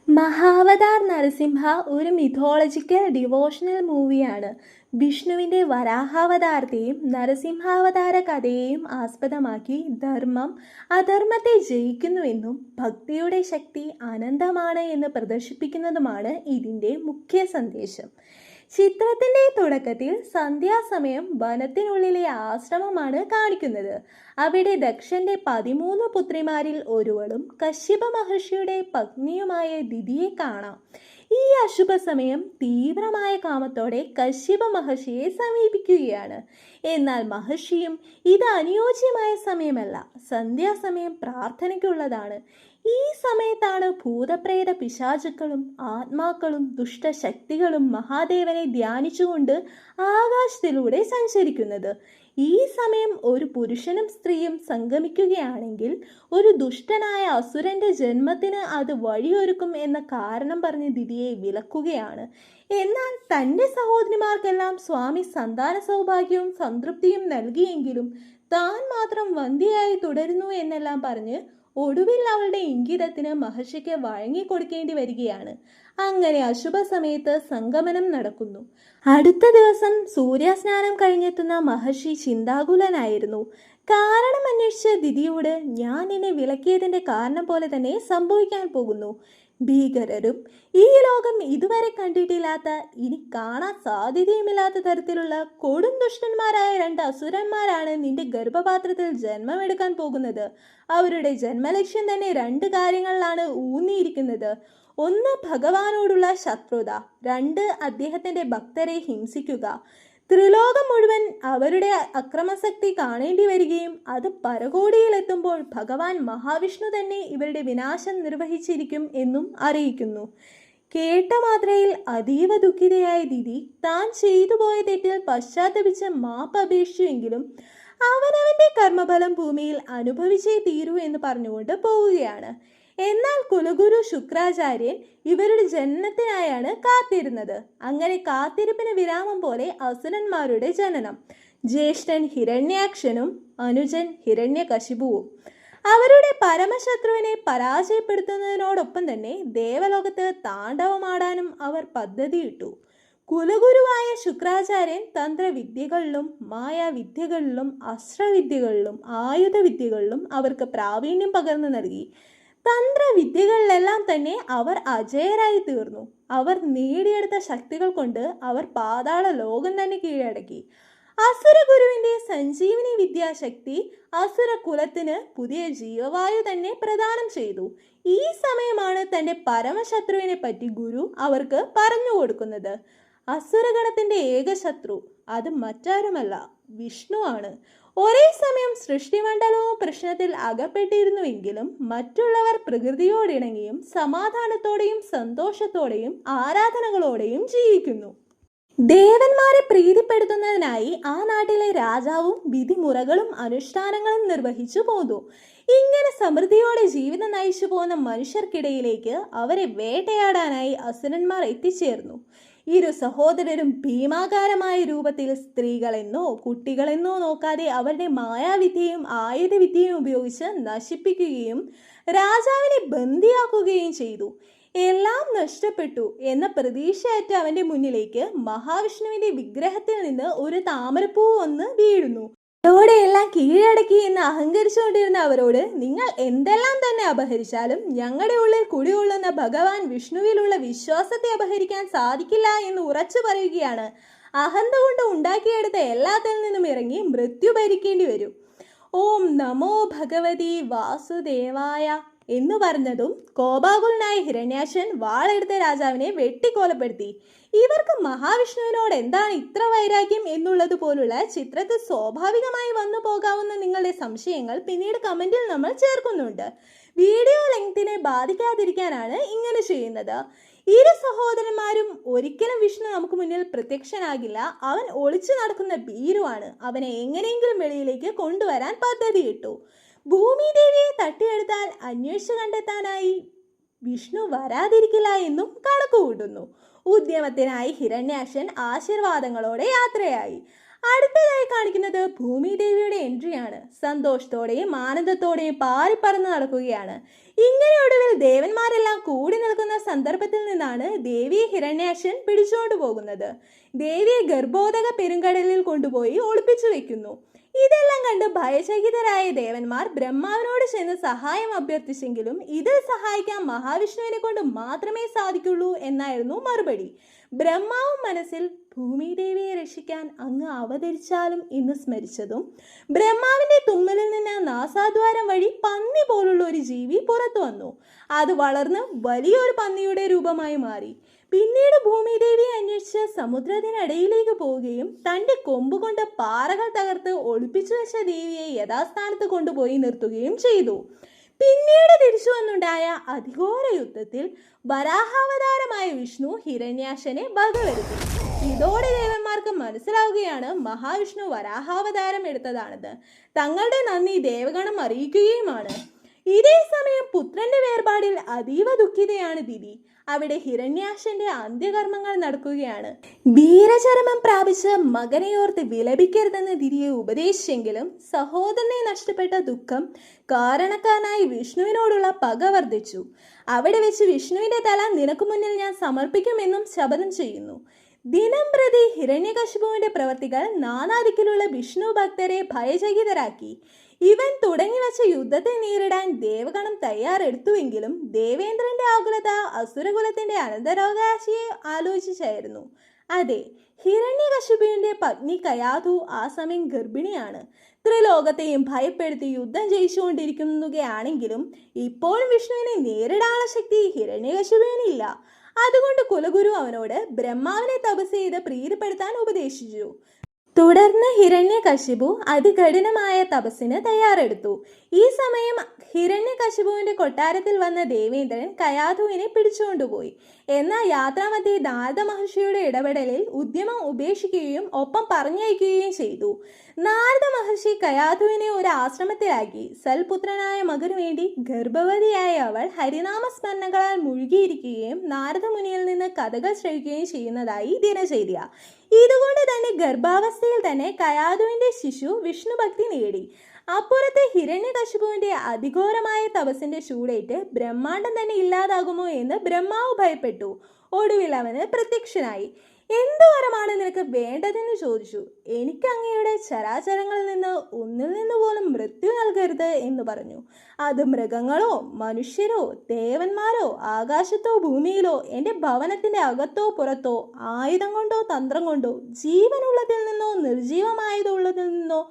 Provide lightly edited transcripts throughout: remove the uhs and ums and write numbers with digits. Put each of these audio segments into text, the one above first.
മഹാവതാർ നരസിംഹ ഒരു മിഥോളജിക്കൽ ഡിവോഷണൽ മൂവിയാണ്. വിഷ്ണുവിൻ്റെ വരാഹാവതാരത്തെയും നരസിംഹാവതാര കഥയെയും ആസ്പദമാക്കി ധർമ്മം അധർമ്മത്തെ ജയിക്കുന്നുവെന്നും ഭക്തിയുടെ ശക്തി അനന്തമാണ് എന്ന് പ്രദർശിപ്പിക്കുന്നതുമാണ് ഇതിൻ്റെ മുഖ്യ സന്ദേശം. ചിത്രത്തിൻ്റെ തുടക്കത്തിൽ സന്ധ്യാസമയം വനത്തിനുള്ളിലെ ആശ്രമമാണ് കാണിക്കുന്നത്. അവിടെ ദക്ഷന്റെ 13 പുത്രിമാരിൽ ഒരുവളും കശ്യപ മഹർഷിയുടെ പത്നിയുമായ ദിതിയെ കാണാം. ഈ അശുഭ സമയം തീവ്രമായ കാമത്തോടെ കശ്യപ മഹർഷിയെ സമീപിക്കുകയാണ്. എന്നാൽ മഹർഷിയും ഇത് അനുയോജ്യമായ സമയമല്ല, സന്ധ്യാസമയം പ്രാർത്ഥനയ്ക്കുള്ളതാണ്. ഈ സമയത്താണ് ഭൂതപ്രേത പിശാചുക്കളും ആത്മാക്കളും ദുഷ്ടശക്തികളും മഹാദേവനെ ധ്യാനിച്ചുകൊണ്ട് ആകാശത്തിലൂടെ സഞ്ചരിക്കുന്നത്. ഈ സമയം ഒരു പുരുഷനും സ്ത്രീയും സംഗമിക്കുകയാണെങ്കിൽ ഒരു ദുഷ്ടനായ അസുരന്റെ ജന്മത്തിന് അത് വഴിയൊരുക്കും എന്ന കാരണം പറഞ്ഞ് ദിതിയെ വിലക്കുകയാണ്. എന്നാൽ തൻ്റെ സഹോദരിമാർക്കെല്ലാം സ്വാമി സന്താന സൗഭാഗ്യവും സംതൃപ്തിയും നൽകിയെങ്കിലും താൻ മാത്രം വന്ധ്യയായി തുടരുന്നു എന്നെല്ലാം പറഞ്ഞ് ഒടുവിൽ അവളുടെ ഇംഗിതത്തിന് മഹർഷിക്ക് വഴങ്ങിക്കൊടുക്കേണ്ടി വരികയാണ്. അങ്ങനെ അശുഭ സമയത്ത് സംഗമനം നടക്കുന്നു. അടുത്ത ദിവസം സൂര്യാസ്നാനം കഴിഞ്ഞെത്തുന്ന മഹർഷി ചിന്താകുലനായിരുന്നു. കാരണം അന്വേഷിച്ച ദിതിയോട്, ഞാൻ നിന്നെ വിലക്കിയതിൻ്റെ കാരണം പോലെ തന്നെ സംഭവിക്കാൻ പോകുന്നു. ഭീകരരും ഈ ലോകം ഇതുവരെ കണ്ടിട്ടില്ലാത്ത, ഇനി കാണാൻ സാധ്യതയുമില്ലാത്ത തരത്തിലുള്ള കൊടും ദുഷ്ടന്മാരായ 2 അസുരന്മാരാണ് നിന്റെ ഗർഭപാത്രത്തിൽ ജന്മമെടുക്കാൻ പോകുന്നത്. അവരുടെ ജന്മലക്ഷ്യം തന്നെ 2 കാര്യങ്ങളിലാണ് ഊന്നിയിരിക്കുന്നത്. 1 ഭഗവാനോടുള്ള ശത്രുത, 2 അദ്ദേഹത്തിന്റെ ഭക്തരെ ഹിംസിക്കുക. ത്രിലോകം മുഴുവൻ അവരുടെ അക്രമശക്തി കാണേണ്ടി വരികയും അത് പരകോടിയിലെത്തുമ്പോൾ ഭഗവാൻ മഹാവിഷ്ണു തന്നെ ഇവരുടെ വിനാശം നിർവഹിച്ചിരിക്കും എന്നും അറിയിക്കുന്നു. കേട്ട മാത്രയിൽ അതീവ ദുഃഖിതയായ ദിതി താൻ ചെയ്തു പോയ തെറ്റിൽ പശ്ചാത്തപിച്ച് മാപ്പ് അപേക്ഷിച്ചുവെങ്കിലും അവനവന്റെ കർമ്മഫലം ഭൂമിയിൽ അനുഭവിച്ചേ തീരൂ എന്ന് പറഞ്ഞുകൊണ്ട് പോവുകയാണ്. എന്നാൽ കുലഗുരു ശുക്രാചാര്യൻ ഇവരുടെ ജനനത്തിനായാണ് കാത്തിരുന്നത്. അങ്ങനെ കാത്തിരിപ്പിന് വിരാമം പോലെ അസുരന്മാരുടെ ജനനം. ജ്യേഷ്ഠൻ ഹിരണ്യാക്ഷനും അനുജൻ ഹിരണ്യകശിപുവും. അവരുടെ പരമശത്രുവിനെ പരാജയപ്പെടുത്തുന്നതിനോടൊപ്പം തന്നെ ദേവലോകത്ത് താണ്ഡവമാടാനും അവർ പദ്ധതിയിട്ടു. കുലഗുരുവായ ശുക്രാചാര്യൻ തന്ത്രവിദ്യകളിലും മായാവിദ്യകളിലും അസ്ത്രവിദ്യകളിലും ആയുധവിദ്യകളിലും അവർക്ക് പ്രാവീണ്യം പകർന്നു നൽകി. തന്ത്രവിദ്യകളിലെല്ലാം തന്നെ അവർ അജയരായി തീർന്നു. അവർ നേടിയെടുത്ത ശക്തികൾ കൊണ്ട് അവർ പാതാള ലോകം തന്നെ കീഴടക്കി. അസുര ഗുരുവിന്റെ സഞ്ജീവനി വിദ്യാശക്തി അസുര കുലത്തിന് പുതിയ ജീവവായു തന്നെ പ്രദാനം ചെയ്തു. ഈ സമയമാണ് തന്റെ പരമശത്രുവിനെ പറ്റി ഗുരു അവർക്ക് പറഞ്ഞു കൊടുക്കുന്നത്. അസുരഗണത്തിന്റെ ഏക ശത്രു അത് മറ്റാരുമല്ല, വിഷ്ണു ആണ്. ഒരേ സമയം സൃഷ്ടിമണ്ഡലവും പ്രശ്നത്തിൽ അകപ്പെട്ടിരുന്നുവെങ്കിലും മറ്റുള്ളവർ പ്രകൃതിയോടിണങ്ങിയും സമാധാനത്തോടെയും സന്തോഷത്തോടെയും ആരാധനകളോടെയും ജീവിക്കുന്നു. ദേവന്മാരെ പ്രീതിപ്പെടുത്തുന്നതിനായി ആ നാട്ടിലെ രാജാവും വിധിമുറകളും അനുഷ്ഠാനങ്ങളും നിർവഹിച്ചു പോന്നു. ഇങ്ങനെ സമൃദ്ധിയോടെ ജീവിതം നയിച്ചു പോകുന്ന മനുഷ്യർക്കിടയിലേക്ക് അവരെ വേട്ടയാടാനായി അസുരന്മാർ എത്തിച്ചേർന്നു. 2 സഹോദരരും ഭീമാകാരമായ രൂപത്തിൽ സ്ത്രീകളെന്നോ കുട്ടികളെന്നോ നോക്കാതെ അവരുടെ മായാവിദ്യയും ആയുധവിദ്യയും ഉപയോഗിച്ച് നശിപ്പിക്കുകയും രാജാവിനെ ബന്ദിയാക്കുകയും ചെയ്തു. എല്ലാം നഷ്ടപ്പെട്ടു എന്ന പ്രതീക്ഷയറ്റ അവന്റെ മുന്നിലേക്ക് മഹാവിഷ്ണുവിന്റെ വിഗ്രഹത്തിൽ നിന്ന് ഒരു താമരപ്പൂ ഒന്ന് വീഴുന്നു. അതോടെ എല്ലാം കീഴടക്കി എന്ന് അഹങ്കരിച്ചുകൊണ്ടിരുന്ന അവരോട്, നിങ്ങൾ എന്തെല്ലാം തന്നെ അപഹരിച്ചാലും ഞങ്ങളുടെ ഉള്ളിൽ കുടികൊള്ളുന്ന ഭഗവാൻ വിഷ്ണുവിലുള്ള വിശ്വാസത്തെ അപഹരിക്കാൻ സാധിക്കില്ല എന്ന് ഉറച്ചു പറയുകയാണ്. അഹന്ത കൊണ്ട് ഉണ്ടാക്കിയെടുത്ത എല്ലാത്തിൽ നിന്നും ഇറങ്ങി മൃത്യു ഭരിക്കേണ്ടി വരും. ഓം നമോ ഭഗവതി വാസുദേവായ എന്ന് പറഞ്ഞതും കോപാകുലനായ ഹിരണ്യാക്ഷൻ വാളെടുത്ത രാജാവിനെ വെട്ടിക്കൊലപ്പെടുത്തി. ഇവർക്ക് മഹാവിഷ്ണുവിനോട് എന്താണ് ഇത്ര വൈരാഗ്യം എന്നുള്ളത് പോലുള്ള ചിത്രത്തിൽ സ്വാഭാവികമായി വന്നു പോകാവുന്ന നിങ്ങളുടെ സംശയങ്ങൾ പിന്നീട് കമന്റിൽ നമ്മൾ ചേർക്കുന്നുണ്ട്. വീഡിയോ ലെങ്തിനെ ബാധിക്കാതിരിക്കാനാണ് ഇങ്ങനെ ചെയ്യുന്നത്. 2 സഹോദരന്മാരും ഒരിക്കലും വിഷ്ണു നമുക്ക് മുന്നിൽ പ്രത്യക്ഷനാകില്ല. അവൻ ഒളിച്ചു നടക്കുന്ന ഭീരുവാണ്. അവനെ എങ്ങനെയെങ്കിലും വെളിയിലേക്ക് കൊണ്ടുവരാൻ പദ്ധതിയിട്ടു. ഭൂമിദേവിയെ തട്ടിയെടുത്താൽ അന്വേഷിച്ചു കണ്ടെത്താനായി വിഷ്ണു വരാതിരിക്കില്ല എന്നും കണക്കുകൂട്ടുന്നു. ഉദ്യമത്തിനായി ഹിരണ്യാക്ഷൻ ആശീർവാദങ്ങളോടെ യാത്രയായി. അടുത്തതായി കാണിക്കുന്നത് ഭൂമിദേവിയുടെ എൻട്രിയാണ്. സന്തോഷത്തോടെയും ആനന്ദത്തോടെയും പാറിപ്പറന്ന് നടക്കുകയാണ്. ഇങ്ങനെ ഒടുവിൽ ദേവന്മാരെല്ലാം കൂടി നിൽക്കുന്ന സന്ദർഭത്തിൽ നിന്നാണ് ദേവിയെ ഹിരണ്യാക്ഷൻ പിടിച്ചുകൊണ്ടു പോകുന്നത്. ദേവിയെ ഗർഭോദക പെരുങ്കടലിൽ കൊണ്ടുപോയി ഒളിപ്പിച്ചു വെക്കുന്നു. ഇതെല്ലാം കണ്ട് ഭയചകിതരായ ദേവന്മാർ ബ്രഹ്മാവിനോട് ചെന്ന് സഹായം അഭ്യർത്ഥിച്ചെങ്കിലും ഇതിൽ സഹായിക്കാൻ മഹാവിഷ്ണുവിനെ കൊണ്ട് മാത്രമേ സാധിക്കുള്ളൂ എന്നായിരുന്നു മറുപടി. ബ്രഹ്മാവും മനസ്സിൽ ഭൂമിദേവിയെ രക്ഷിക്കാൻ അങ്ങ് അവതരിച്ചാലും എന്ന് സ്മരിച്ചതും ബ്രഹ്മാവിന്റെ തുമ്മലിൽ നിന്ന് നാസാദ്വാരം വഴി പന്നി പോലുള്ള ഒരു ജീവി പുറത്തു വന്നു. അത് വളർന്ന് വലിയൊരു പന്നിയുടെ രൂപമായി മാറി. പിന്നീട് ഭൂമിദേവിയെ അന്വേഷിച്ച് സമുദ്രത്തിനടിയിലേക്ക് പോവുകയും തന്റെ കൊമ്പുകൊണ്ട് പാറകൾ തകർത്ത് ഒളിപ്പിച്ചു വെച്ച ദേവിയെ യഥാസ്ഥാനത്ത് കൊണ്ടുപോയി നിർത്തുകയും ചെയ്തു. പിന്നീട് തിരിച്ചു വന്നുണ്ടായ അതിഘോര യുദ്ധത്തിൽ വരാഹാവതാരമായ വിഷ്ണു ഹിരണ്യാക്ഷനെ വകവരുത്തി. ഇതോടെ ദേവന്മാർക്ക് മനസ്സിലാവുകയാണ് മഹാവിഷ്ണു വരാഹാവതാരം എടുത്തതാണെന്ന്. തങ്ങളുടെ നന്ദി ദേവഗണം അറിയിക്കുകയുമാണ്. ഇതേ സമയം പുത്രന്റെ വേർപാടിൽ അതീവ ദുഃഖിതയാണ് ദിതി. അവിടെ ഹിരണ്യാക്ഷന്റെ അന്ത്യകർമ്മങ്ങൾ നടക്കുകയാണ്. വീരചരമം പ്രാപിച്ച് മകനെയോർത്ത് വിലപിക്കരുതെന്ന് ദിതിയെ ഉപദേശിച്ചെങ്കിലും സഹോദരനെ നഷ്ടപ്പെട്ട ദുഃഖം കാരണക്കാരനായി വിഷ്ണുവിനോടുള്ള പക വർദ്ധിച്ചു. അവിടെ വെച്ച് വിഷ്ണുവിന്റെ തല നിനക്ക് മുന്നിൽ ഞാൻ സമർപ്പിക്കുമെന്നും ശപഥം ചെയ്യുന്നു. ദിനം പ്രതി ഹിരണ്യകശിപുവിന്റെ പ്രവർത്തികൾ നാനാദിക്കിലുള്ള വിഷ്ണു ഭക്തരെ ഭയചകിതരാക്കി. ഇവൻ തുടങ്ങിവെച്ച യുദ്ധത്തെ നേരിടാൻ ദേവഗണം തയ്യാറെടുത്തുവെങ്കിലും ദേവേന്ദ്രന്റെ ആകുലത അസുരകുലത്തിന്റെ അനന്തരാവകാശിയെ ആലോചിച്ചായിരുന്നു. അതെ, ഹിരണ്യകശിപുവിന്റെ പത്നി കയാധു ആ സമയം ഗർഭിണിയാണ്. ത്രിലോകത്തെയും ഭയപ്പെടുത്തി യുദ്ധം ജയിച്ചുകൊണ്ടിരിക്കുകയാണെങ്കിലും ഇപ്പോഴും വിഷ്ണുവിനെ നേരിടാനുള്ള ശക്തി ഹിരണ്യകശിപുവിനില്ല. അതുകൊണ്ട് കുലഗുരു അവനോട് ബ്രഹ്മാവിനെ തപസ് ചെയ്ത് പ്രീതിപ്പെടുത്താൻ ഉപദേശിച്ചു. തുടർന്ന് ഹിരണ്യകശിപു അതികഠിനമായ തപസ്സിന് തയ്യാറെടുത്തു. ഈ സമയം ഹിരണ്യകശിപുവിന്റെ കൊട്ടാരത്തിൽ വന്ന ദേവേന്ദ്രൻ കയാധുവിനെ പിടിച്ചുകൊണ്ടുപോയി. എന്നാൽ യാത്രാമധ്യേ നാരദ മഹർഷിയുടെ ഇടപെടലിൽ ഉദ്യമം ഉപേക്ഷിക്കുകയും ഒപ്പം പറഞ്ഞയക്കുകയും ചെയ്തു. നാരദ മഹർഷി കയാധുവിനെ ഒരു ആശ്രമത്തിലാക്കി. സൽപുത്രനായ മകനു വേണ്ടി ഗർഭവതിയായ അവൾ ഹരിനാമസ്മരണകളാൽ മുഴുകിയിരിക്കുകയും നാരദ മുനിയിൽ നിന്ന് കഥകൾ ശ്രവിക്കുകയും ചെയ്യുന്നതായി ദിനചര്യ. ഇതുകൊണ്ട് തന്നെ ഗർഭാവസ്ഥയിൽ തന്നെ കയാധുവിന്റെ ശിശു വിഷ്ണുഭക്തി നേടി. അപ്പുറത്തെ ഹിരണ്യകശിപുവിന്റെ അതിഘോരമായ തപസ്സിന്റെ ചൂടേറ്റ് ബ്രഹ്മാണ്ടം തന്നെ ഇല്ലാതാകുമോ എന്ന് ബ്രഹ്മാവ് ഭയപ്പെട്ടു. ഒടുവിൽ അവന് പ്രത്യക്ഷനായി. എന്തു വരമാണ് നിനക്ക് വേണ്ടതെന്ന് ചോദിച്ചു. എനിക്ക് അങ്ങയുടെ ചരാചരങ്ങളിൽ നിന്ന് ഒന്നിൽ നിന്ന് പോലും മൃത്യു നൽകരുത് എന്ന് പറഞ്ഞു. അത് മൃഗങ്ങളോ മനുഷ്യരോ ദേവന്മാരോ ആകാശത്തോ ഭൂമിയിലോ എൻ്റെ ഭവനത്തിന്റെ അകത്തോ പുറത്തോ ആയുധം കൊണ്ടോ തന്ത്രം കൊണ്ടോ ജീവനുള്ളതിൽ നിന്നോ നിർജീവമായതുള്ളതിൽ നിന്നോ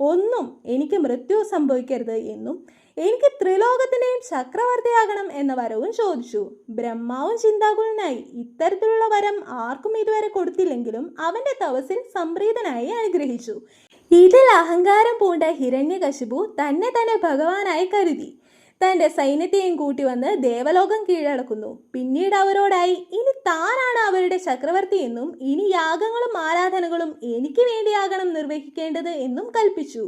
ഒന്നും എനിക്ക് മൃത്യു സംഭവിക്കരുത് എന്നും എനിക്ക് ത്രിലോകത്തിന്റെയും ചക്രവർത്തിയാകണം എന്ന വരവും ചോദിച്ചു. ബ്രഹ്മാവും ചിന്താകുലനായി. ഇത്തരത്തിലുള്ള വരം ആർക്കും ഇതുവരെ കൊടുത്തില്ലെങ്കിലും അവന്റെ തപസ്സിൽ സംപ്രീതനായി അനുഗ്രഹിച്ചു. ഇതിൽ അഹങ്കാരം പൂണ്ട ഹിരണ്യകശിപു തന്നെ ഭഗവാനായി കരുതി. തന്റെ സൈന്യത്തെയും കൂട്ടി വന്ന് ദേവലോകം കീഴടക്കുന്നു. പിന്നീട് അവരോടായി ഇനി താനാണ് അവരുടെ ചക്രവർത്തി എന്നും ഇനി യാഗങ്ങളും ആരാധനകളും എനിക്ക് വേണ്ടിയാകണം നിർവഹിക്കേണ്ടത് എന്നും കൽപ്പിച്ചു.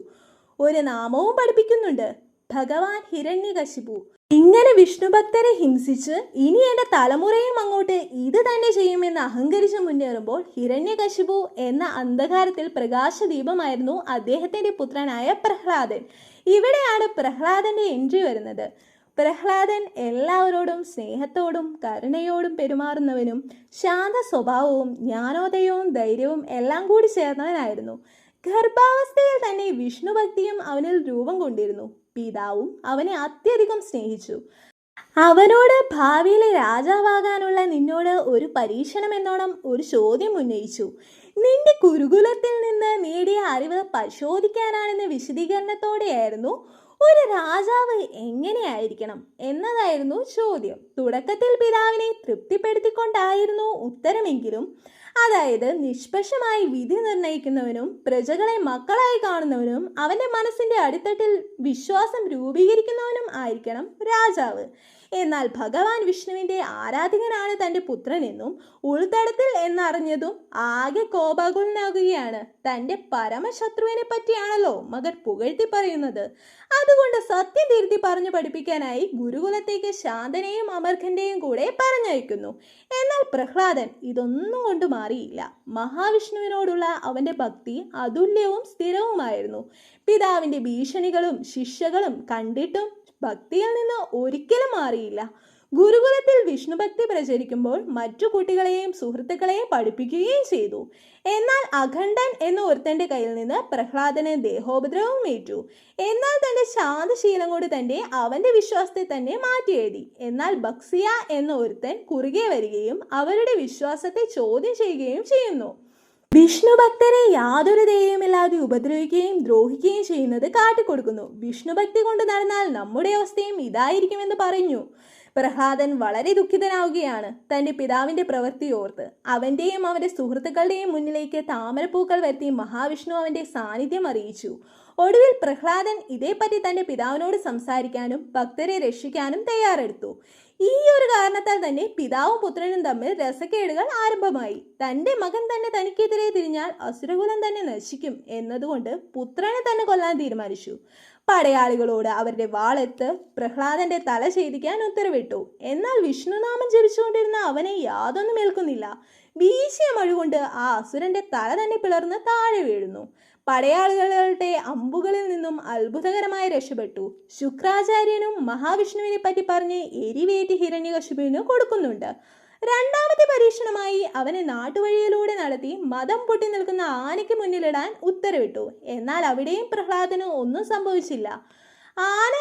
ഒരു നാമവും പഠിപ്പിക്കുന്നുണ്ട്, ഭഗവാൻ ഹിരണ്യകശിപു. ഇങ്ങനെ വിഷ്ണുഭക്തരെ ഹിംസിച്ച് ഇനി എന്റെ തലമുറയും അങ്ങോട്ട് ഇത് തന്നെ ചെയ്യുമെന്ന് അഹങ്കരിച്ച് മുന്നേറുമ്പോൾ ഹിരണ്യകശിപു എന്ന അന്ധകാരത്തിൽ പ്രകാശദീപമായിരുന്നു അദ്ദേഹത്തിന്റെ പുത്രനായ പ്രഹ്ലാദൻ. ഇവിടെയാണ് പ്രഹ്ലാദന്റെ എൻട്രി വരുന്നത്. പ്രഹ്ലാദൻ എല്ലാവരോടും സ്നേഹത്തോടും കരുണയോടും പെരുമാറുന്നവനും ശാന്ത സ്വഭാവവും ജ്ഞാനോദയവും ധൈര്യവും എല്ലാം കൂടി ചേർന്നവനായിരുന്നു. ഗർഭാവസ്ഥയിൽ തന്നെ വിഷ്ണുഭക്തിയും അവനിൽ രൂപം കൊണ്ടിരുന്നു. പിതാവും അവനെ അത്യധികം സ്നേഹിച്ചു. അവനോട് ഭാവിയിലെ രാജാവാകാനുള്ള നിന്നോട് ഒരു പരീക്ഷണം എന്നോണം ഒരു ചോദ്യം ഉന്നയിച്ചു. നിന്റെ കുരുകുലത്തിൽ നിന്ന് നേടിയ അറിവ് പരിശോധിക്കാനാണെന്ന വിശദീകരണത്തോടെയായിരുന്നു ഒരു രാജാവ് എങ്ങനെയായിരിക്കണം എന്നതായിരുന്നു ചോദ്യം. തുടക്കത്തിൽ പിതാവിനെ തൃപ്തിപ്പെടുത്തിക്കൊണ്ടായിരുന്നു ഉത്തരമെങ്കിലും, അതായത് നിഷ്പക്ഷമായി വിധി നിർണയിക്കുന്നവനും പ്രജകളെ മക്കളായി കാണുന്നവനും അവന്റെ മനസ്സിന്റെ അടിത്തട്ടിൽ വിശ്വാസം രൂപീകരിക്കുന്നവനും ആയിരിക്കണം രാജാവ്. എന്നാൽ ഭഗവാൻ വിഷ്ണുവിന്റെ ആരാധകനാണ് തന്റെ പുത്രനെന്നും ഉൾത്തടത്തിൽ എന്നറിഞ്ഞതും ആകെ കോപാകുലനാകുകയാണ്. തന്റെ പരമശത്രുവിനെ പറ്റിയാണല്ലോ മകൻ പുകഴ്ത്തി പറയുന്നത്. അതുകൊണ്ട് സത്യം തിരുത്തി പറഞ്ഞു പഠിപ്പിക്കാനായി ഗുരുകുലത്തേക്ക് ശാന്തനെയും അമർഖന്റെയും കൂടെ പറഞ്ഞയക്കുന്നു. എന്നാൽ പ്രഹ്ലാദൻ ഇതൊന്നും കൊണ്ട് മാറിയില്ല. മഹാവിഷ്ണുവിനോടുള്ള അവന്റെ ഭക്തി അതുല്യവും സ്ഥിരവുമായിരുന്നു. പിതാവിന്റെ ഭീഷണികളും ശിക്ഷകളും കണ്ടിട്ടും ഭക്തിയിൽ നിന്ന് ഒരിക്കലും മാറിയില്ല. ഗുരുകുലത്തിൽ വിഷ്ണുഭക്തി പ്രചരിക്കുമ്പോൾ മറ്റു കുട്ടികളെയും സുഹൃത്തുക്കളെയും പഠിപ്പിക്കുകയും ചെയ്തു. എന്നാൽ അഖണ്ഡൻ എന്ന ഒരുത്തന്റെ കയ്യിൽ നിന്ന് പ്രഹ്ലാദന് ദേഹോപദ്രവം ഏറ്റു. എന്നാൽ തന്റെ ശാന്തശീലം കൊണ്ട് തന്നെ അവന്റെ വിശ്വാസത്തെ തന്നെ മാറ്റിയെഴുതി. എന്നാൽ ബക്സിയ എന്ന ഒരുത്തൻ കുറുകെ വരികയും അവരുടെ വിശ്വാസത്തെ ചോദ്യം ചെയ്യുകയും ചെയ്യുന്നു. വിഷ്ണു ഭക്തരെ യാതൊരു ദയയുമില്ലാതെ ഉപദ്രവിക്കുകയും ദ്രോഹിക്കുകയും ചെയ്യുന്നത് കാട്ടിക്കൊടുക്കുന്നു. വിഷ്ണുഭക്തി കൊണ്ട് നടന്നാൽ നമ്മുടെ അവസ്ഥയും ഇതായിരിക്കുമെന്ന് പറഞ്ഞു. പ്രഹ്ലാദൻ വളരെ ദുഃഖിതനാവുകയാണ് തന്റെ പിതാവിന്റെ പ്രവൃത്തി ഓർത്ത്. അവന്റെയും അവന്റെ സുഹൃത്തുക്കളുടെയും മുന്നിലേക്ക് താമരപ്പൂക്കൾ വരുത്തി മഹാവിഷ്ണു അവന്റെ സാന്നിധ്യം അറിയിച്ചു. ഒടുവിൽ പ്രഹ്ലാദൻ ഇതേപ്പറ്റി തന്റെ പിതാവിനോട് സംസാരിക്കാനും ഭക്തരെ രക്ഷിക്കാനും തയ്യാറെടുത്തു. ഈ ഒരു കാരണത്താൽ തന്നെ പിതാവും പുത്രനും തമ്മിൽ രസക്കേടുകൾ ആരംഭമായി. തന്റെ മകൻ തന്നെ തനിക്കെതിരെ തിരിഞ്ഞാൽ അസുരകുലം തന്നെ നശിക്കും എന്നതുകൊണ്ട് പുത്രനെ തന്നെ കൊല്ലാൻ തീരുമാനിച്ചു. പടയാളികളോട് അവരുടെ വാളെടുത്ത് പ്രഹ്ലാദന്റെ തല ഛേദിക്കാൻ ഉത്തരവിട്ടു. എന്നാൽ വിഷ്ണുനാമം ജപിച്ചുകൊണ്ടിരുന്ന അവനെ യാതൊന്നും ഏൽക്കുന്നില്ല. വീശിയ മഴ കൊണ്ട് ആ അസുരന്റെ തല തന്നെ പിളർന്ന് താഴെ വീഴുന്നു. പടയാളികളുടെ അമ്പുകളിൽ നിന്നും അത്ഭുതകരമായി രക്ഷപ്പെട്ടു. ശുക്രാചാര്യനും മഹാവിഷ്ണുവിനെ പറ്റി പറഞ്ഞ് എരിവേറ്റി ഹിരണ്യകശിപുവിന് കൊടുക്കുന്നുണ്ട്. രണ്ടാമത്തെ പരീക്ഷണമായി അവനെ നാട്ടുവഴിയിലൂടെ നടത്തി മദം പൊട്ടി നിൽക്കുന്ന ആനയ്ക്ക് മുന്നിലിടാൻ ഉത്തരവിട്ടു. എന്നാൽ അവിടെയും പ്രഹ്ലാദന് ഒന്നും സംഭവിച്ചില്ല. ആന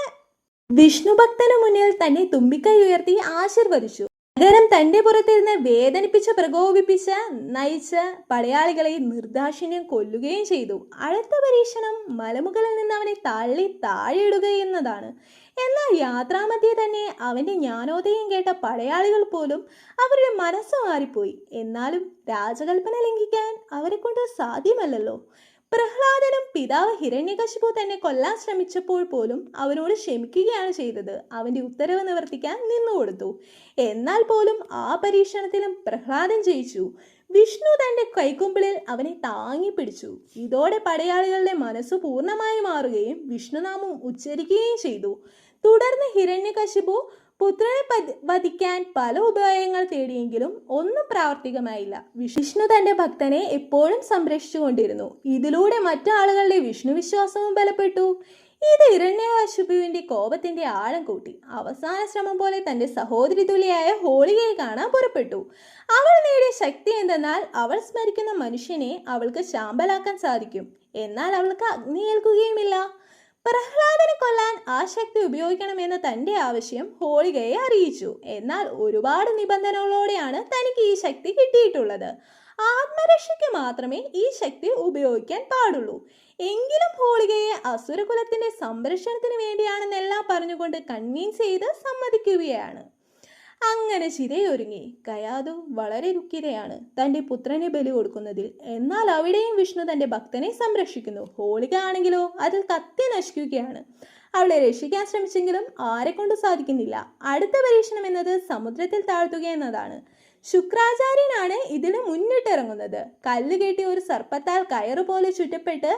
വിഷ്ണുഭക്തന് മുന്നിൽ തന്നെ തുമ്പിക്കൈ ഉയർത്തി ആശീർവദിച്ചു. പകരം തന്റെ പുറത്തിരുന്ന് വേദനിപ്പിച്ച് പ്രകോപിപ്പിച്ച് നയിച്ച് പടയാളികളെ നിർദാക്ഷിണ്യം കൊല്ലുകയും ചെയ്തു. അടുത്ത പരീക്ഷണം മലമുകളിൽ നിന്ന് അവനെ തള്ളി താഴെയിടുക എന്നതാണ്. എന്നാൽ യാത്രാമധ്യേ തന്നെ അവന്റെ ജ്ഞാനോദയം കേട്ട പടയാളികൾ പോലും അവരുടെ മനസ്സ് മാറിപ്പോയി. എന്നാലും രാജകൽപ്പന ലംഘിക്കാൻ അവരെ കൊണ്ട് സാധ്യമല്ലല്ലോ. പ്രഹ്ലാദനും പിതാവ് ഹിരണ്യകശിപു തന്നെ കൊല്ലാൻ ശ്രമിച്ചപ്പോൾ പോലും അവനോട് ക്ഷമിക്കുകയാണ് ചെയ്തത്. അവന്റെ ഉത്തരവ് നിവർത്തിക്കാൻ നിന്നുകൊടുത്തു. എന്നാൽ പോലും ആ പരീക്ഷണത്തിലും പ്രഹ്ലാദൻ ജയിച്ചു. വിഷ്ണു തന്റെ കൈക്കുമ്പിളിൽ അവനെ താങ്ങി പിടിച്ചു. ഇതോടെ പടയാളികളുടെ മനസ്സ് പൂർണ്ണമായി മാറുകയും വിഷ്ണുനാമം ഉച്ചരിക്കുകയും ചെയ്തു. തുടർന്ന് ഹിരണ്യകശിപു പുത്രനെ വധിക്കാൻ പല ഉപായങ്ങൾ തേടിയെങ്കിലും ഒന്നും പ്രാവർത്തികമായില്ല. വിഷ്ണു തന്റെ ഭക്തനെ എപ്പോഴും സംരക്ഷിച്ചു കൊണ്ടിരുന്നു. ഇതിലൂടെ മറ്റാളുകളുടെ വിഷ്ണു വിശ്വാസവും ബലപ്പെട്ടു. ഇത് ഹിരണ്യകശിപുവിന്റെ കോപത്തിന്റെ ആഴം കൂട്ടി. അവസാന ശ്രമം പോലെ തന്റെ സഹോദരി തുല്യയായ ഹോളികയെ കാണാൻ പുറപ്പെട്ടു. അവൾ നേടിയ ശക്തി എന്തെന്നാൽ അവൾ സ്മരിക്കുന്ന മനുഷ്യനെ അവൾക്ക് ശാമ്പലാക്കാൻ സാധിക്കും. എന്നാൽ അവൾക്ക് അഗ്നി ഏൽക്കുകയുമില്ല. പ്രഹ്ലാദനെ കൊല്ലാൻ ആ ശക്തി ഉപയോഗിക്കണമെന്ന് തന്റെ ആവശ്യം ഹോളികയെ അറിയിച്ചു. എന്നാൽ ഒരുപാട് നിബന്ധനകളോടെയാണ് തനിക്ക് ഈ ശക്തി കിട്ടിയിട്ടുള്ളത്. ആത്മരക്ഷയ്ക്ക് മാത്രമേ ഈ ശക്തി ഉപയോഗിക്കാൻ പാടുള്ളൂ. എങ്കിലും ഹോളികയെ അസുരകുലത്തിന്റെ സംരക്ഷണത്തിന് വേണ്ടിയാണെന്നെല്ലാം പറഞ്ഞുകൊണ്ട് കൺവീൻസ് ചെയ്ത് സമ്മതിക്കുകയാണ്. അങ്ങനെ ചിതയൊരുങ്ങി. കയാതു വളരെ ദുഃഖിതയാണ് തന്റെ പുത്രനെ ബലി കൊടുക്കുന്നതിൽ. എന്നാൽ അവിടെയും വിഷ്ണു തന്റെ ഭക്തനെ സംരക്ഷിക്കുന്നു. ഹോളിക ആണെങ്കിലോ അതിൽ കത്തി നശിക്കുകയാണ്. അവളെ രക്ഷിക്കാൻ ശ്രമിച്ചെങ്കിലും ആരെ കൊണ്ട് സാധിക്കുന്നില്ല. അടുത്ത പരീക്ഷണം എന്നത് സമുദ്രത്തിൽ താഴ്ത്തുക എന്നതാണ്. ശുക്രാചാര്യനാണ് ഇതിന് മുന്നിട്ടിറങ്ങുന്നത്. കല്ല് കെട്ടി ഒരു സർപ്പത്താൽ കയറുപോലെ ചുറ്റപ്പെട്ട്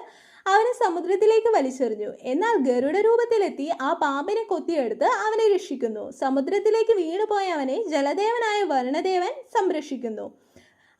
അവനെ സമുദ്രത്തിലേക്ക് വലിച്ചെറിഞ്ഞു. എന്നാൽ ഗരുഡ രൂപത്തിലെത്തി ആ പാമ്പിനെ കൊത്തിയെടുത്ത് അവനെ രക്ഷിക്കുന്നു. സമുദ്രത്തിലേക്ക് വീണുപോയ അവനെ ജലദേവനായ വരുണദേവൻ സംരക്ഷിക്കുന്നു.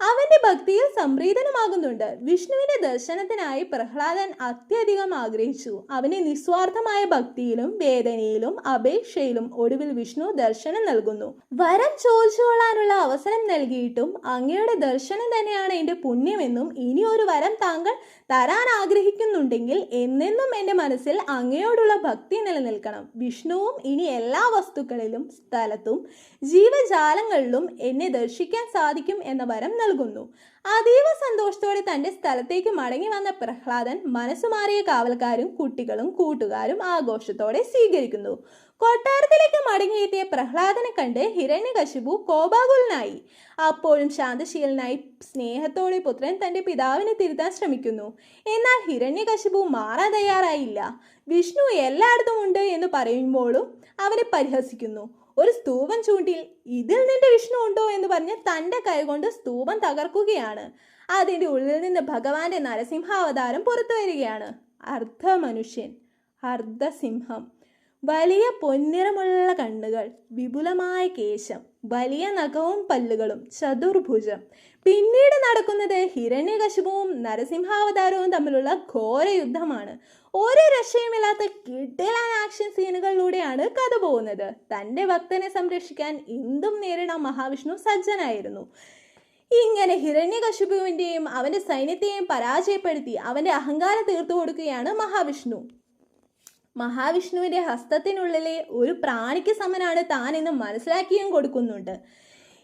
അവന്റെ ഭക്തിയിൽ സംപ്രീതനുമാകുന്നുണ്ട്. വിഷ്ണുവിന്റെ ദർശനത്തിനായി പ്രഹ്ലാദൻ അത്യധികം ആഗ്രഹിച്ചു. അവനെ നിസ്വാർത്ഥമായ ഭക്തിയിലും വേദനയിലും അപേക്ഷയിലും ഒടുവിൽ വിഷ്ണു ദർശനം നൽകുന്നു. വരം ചോദിച്ചുകൊള്ളാനുള്ള അവസരം നൽകിയിട്ടും അങ്ങയുടെ ദർശനം തന്നെയാണ് എന്റെ പുണ്യമെന്നും ഇനി ഒരു വരം താങ്കൾ തരാൻ ആഗ്രഹിക്കുന്നുണ്ടെങ്കിൽ എന്നെന്നും എന്റെ മനസ്സിൽ അങ്ങയോടുള്ള ഭക്തി നിലനിൽക്കണം. വിഷ്ണുവും ഇനി എല്ലാ വസ്തുക്കളിലും സ്ഥലത്തും ജീവജാലങ്ങളിലും എന്നെ ദർശിക്കാൻ സാധിക്കും എന്ന വരം നൽകുന്നു. അതീവ സന്തോഷത്തോടെ തന്റെ സ്ഥലത്തേക്ക് മടങ്ങി വന്ന പ്രഹ്ലാദൻ മനസ്സുമാറിയ കാവൽക്കാരും കുട്ടികളും കൂട്ടുകാരും ആഘോഷത്തോടെ സ്വീകരിക്കുന്നു. കൊട്ടാരത്തിലേക്ക് മടങ്ങിയെത്തിയ പ്രഹ്ലാദനെ കണ്ട് ഹിരണ്യകശിപു കോപാകുലനായി. അപ്പോഴും ശാന്തശീലനായി സ്നേഹത്തോടെ പുത്രൻ തന്റെ പിതാവിനെ തിരുത്താൻ ശ്രമിക്കുന്നു. എന്നാൽ ഹിരണ്യകശിപു മാറാൻ തയ്യാറായില്ല. വിഷ്ണു എല്ലായിടത്തും ഉണ്ട് എന്ന് പറയുമ്പോഴും അവനെ പരിഹസിക്കുന്നു. ഒരു സ്തൂപം ചൂണ്ടിൽ ഇതിൽ നിന്റെ വിഷ്ണു ഉണ്ടോ എന്ന് പറഞ്ഞ് തന്റെ കൈകൊണ്ട് സ്തൂപം തകർക്കുകയാണ്. അതിന്റെ ഉള്ളിൽ നിന്ന് ഭഗവാന്റെ നരസിംഹാവതാരം പുറത്തു വരികയാണ്. അർദ്ധ മനുഷ്യൻ, അർദ്ധസിംഹം, വലിയ പൊന്നിറമുള്ള കണ്ണുകൾ, വിപുലമായ കേശം, വലിയ നഖവും പല്ലുകളും, ചതുർഭുജം. പിന്നീട് നടക്കുന്നത് ഹിരണ്യകശിപുവും നരസിംഹാവതാരവും തമ്മിലുള്ള ഘോര യുദ്ധമാണ്. ഒരു രക്ഷയുമില്ലാത്ത കിടിലൻ ആക്ഷൻ സീനുകളിലൂടെയാണ് കഥ പോകുന്നത്. തൻ്റെ ഭക്തനെ സംരക്ഷിക്കാൻ എന്തും നേരിടാൻ മഹാവിഷ്ണു സജ്ജനായിരുന്നു. ഇങ്ങനെ ഹിരണ്യകശിപുവിൻ്റെയും അവൻ്റെ സൈന്യത്തെയും പരാജയപ്പെടുത്തി അവൻ്റെ അഹങ്കാരം തീർത്തു കൊടുക്കുകയാണ് മഹാവിഷ്ണു. മഹാവിഷ്ണുവിൻ്റെ ഹസ്തത്തിനുള്ളിലെ ഒരു പ്രാണിക്ക് സമനാണ് താൻ എന്ന് മനസ്സിലാക്കിയും കൊടുക്കുന്നുണ്ട്.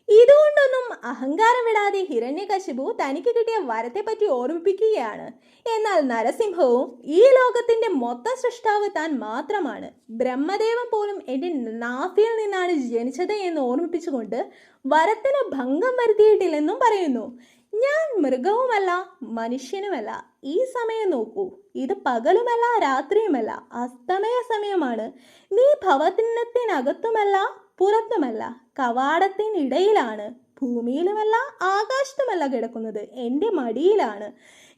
ഇതുകൊണ്ടൊന്നും അഹങ്കാരം വിടാതെ ഹിരണ്യകശിപു തനിക്ക് കിട്ടിയ വരത്തെപ്പറ്റി ഓർമ്മിപ്പിക്കുകയാണ്. എന്നാൽ നരസിംഹവും ഈ ലോകത്തിന്റെ മൊത്തം സൃഷ്ടാവ് താൻ മാത്രമാണ്, ബ്രഹ്മദേവൻ പോലും എൻ്റെ നാഭിയിൽ നിന്നാണ് ജനിച്ചത് എന്ന് ഓർമ്മിപ്പിച്ചുകൊണ്ട് വരത്തിന് ഭംഗം വരുത്തിയിട്ടില്ലെന്നും പറയുന്നു. ഞാൻ മൃഗവുമല്ല മനുഷ്യനുമല്ല. ഈ സമയം നോക്കൂ, ഇത് പകലുമല്ല രാത്രിയുമല്ല, അസ്തമയ സമയമാണ്. നീ ഭവനത്തിനകത്തുമല്ല പുറത്തുമല്ല, കവാടത്തിനിടയിലാണ്. ഭൂമിയിലുമല്ല ആകാശത്തുമല്ല കിടക്കുന്നത്, എൻ്റെ മടിയിലാണ്.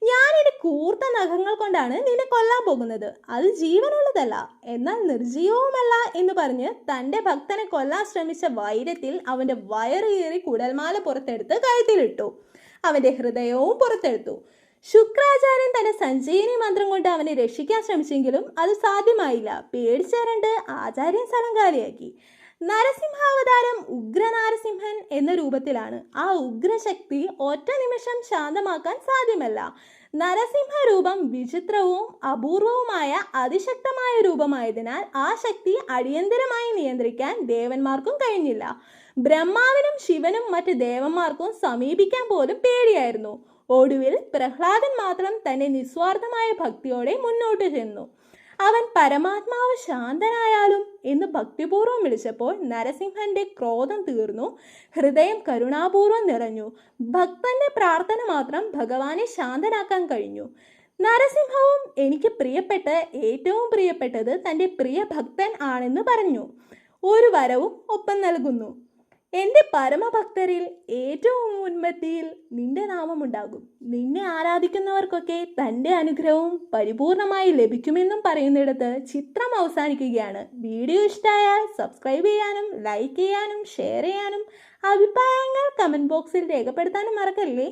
ഞാൻ എൻ്റെ കൂർത്ത നഖങ്ങൾ കൊണ്ടാണ് നിന്നെ കൊല്ലാൻ പോകുന്നത്. അത് ജീവനുള്ളതല്ല, എന്നാൽ നിർജീവവുമല്ല എന്ന് പറഞ്ഞ് തൻ്റെ ഭക്തനെ കൊല്ലാൻ ശ്രമിച്ച വൈരത്തിൽ അവൻ്റെ വയറേറി കുടൽമാല പുറത്തെടുത്ത് കഴുത്തിലിട്ടു. അവൻ്റെ ഹൃദയവും പുറത്തെടുത്തു. ശുക്രാചാര്യൻ തന്റെ സഞ്ജീവനി മന്ത്രം കൊണ്ട് അവനെ രക്ഷിക്കാൻ ശ്രമിച്ചെങ്കിലും അത് സാധ്യമായില്ല. പേടിച്ചേരണ്ട് ആചാര്യൻ സ്ഥലം കാലിയാക്കി. നരസിംഹാവതാരം ഉഗ്രനാരസിംഹൻ എന്ന രൂപത്തിലാണ്. ആ ഉഗ്രശക്തി ഒറ്റ നിമിഷം ശാന്തമാക്കാൻ സാധ്യമല്ല. നരസിംഹ രൂപം വിചിത്രവും അപൂർവവുമായ അതിശക്തമായ രൂപമായതിനാൽ ആ ശക്തി അടിയന്തരമായി നിയന്ത്രിക്കാൻ ദേവന്മാർക്കും കഴിഞ്ഞില്ല. ബ്രഹ്മാവിനും ശിവനും മറ്റ് ദേവന്മാർക്കും സമീപിക്കാൻ പോലും പേടിയായിരുന്നു. ഒടുവിൽ പ്രഹ്ലാദൻ മാത്രം തന്റെ നിസ്വാർത്ഥമായ ഭക്തിയോടെ മുന്നോട്ട് ചെന്നു. അവൻ പരമാത്മാവ് ശാന്തനായാലും എന്ന് ഭക്തിപൂർവ്വം വിളിച്ചപ്പോൾ നരസിംഹന്റെ ക്രോധം തീർന്നു. ഹൃദയം കരുണാപൂർവ്വം നിറഞ്ഞു. ഭക്തന്റെ പ്രാർത്ഥന മാത്രം ഭഗവാനെ ശാന്തനാക്കാൻ കഴിഞ്ഞു. നരസിംഹവും എനിക്ക് ഏറ്റവും പ്രിയപ്പെട്ടത് തൻ്റെ പ്രിയ ഭക്തൻ ആണെന്ന് പറഞ്ഞു. ഒരു വരവും ഒപ്പം നൽകുന്നു. എൻ്റെ പരമഭക്തരിൽ ഏറ്റവും മുൻപന്തിയിൽ നിന്റെ നാമമുണ്ടാകും. നിന്നെ ആരാധിക്കുന്നവർക്കൊക്കെ തൻ്റെ അനുഗ്രഹവും പരിപൂർണമായി ലഭിക്കുമെന്നും പറയുന്നിടത്ത് ചിത്രം അവസാനിക്കുകയാണ്. വീഡിയോ ഇഷ്ടമായാൽ സബ്സ്ക്രൈബ് ചെയ്യാനും ലൈക്ക് ചെയ്യാനും ഷെയർ ചെയ്യാനും അഭിപ്രായങ്ങൾ കമൻറ്റ് ബോക്സിൽ രേഖപ്പെടുത്താനും മറക്കല്ലേ.